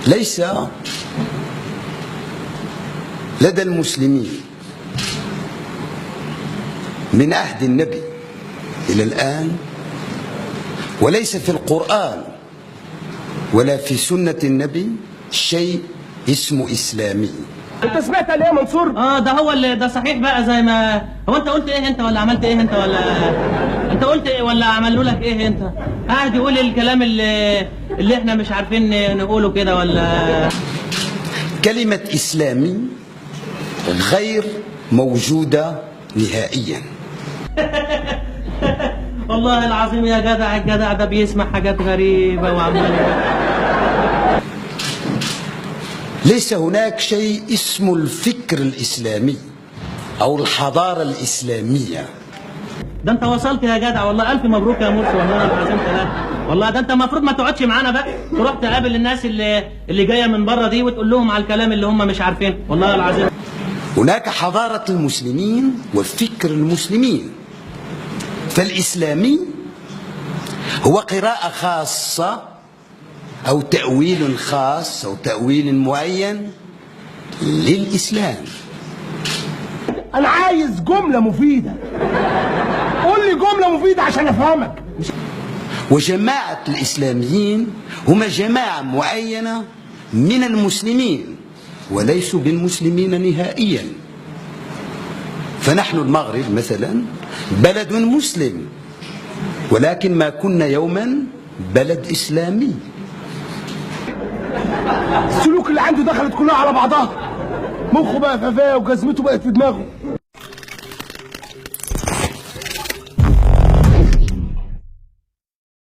ليس لدى المسلمين من عهد النبي إلى الآن، وليس في القرآن ولا في سنة النبي شيء اسمه إسلامي. انت سمعت ليه يا منصور؟ ده هو اللي ده صحيح بقى. زي ما هو انت قلت ايه انت، ولا عملت ايه انت، ولا انت قلت ايه ولا عملوا لك ايه انت؟ قاعد يقول الكلام اللي احنا مش عارفين نقوله كده ولا. كلمة إسلامي غير موجودة نهائيا. والله العظيم يا جدع، الجدع ده بيسمع حاجات غريبة وعمال. ليس هناك شيء اسمه الفكر الإسلامي أو الحضارة الإسلامية. ده انت وصلت يا جدع، والله ألف مبروك يا مرسي، والله العظيم ثلاثة. والله ده انت المفروض ما تقعدش معانا بقى، تروح تقابل الناس اللي جاية من بره دي وتقول لهم على الكلام اللي هم مش عارفينه، والله العظيم. هناك حضارة المسلمين وفكر المسلمين، فالإسلامي هو قراءة خاصة أو تأويل خاص أو تأويل معين للإسلام. انا عايز جملة مفيدة، قول لي جملة مفيدة عشان افهمك. وجماعة الإسلاميين هم جماعة معينة من المسلمين وليسوا بالمسلمين نهائيا. فنحن المغرب مثلا بلد مسلم، ولكن ما كنا يوما بلد إسلامي. السلوك اللي عنده دخلت كلها على بعضها، مخه بقى ففاه وجزمته بقت في دماغه.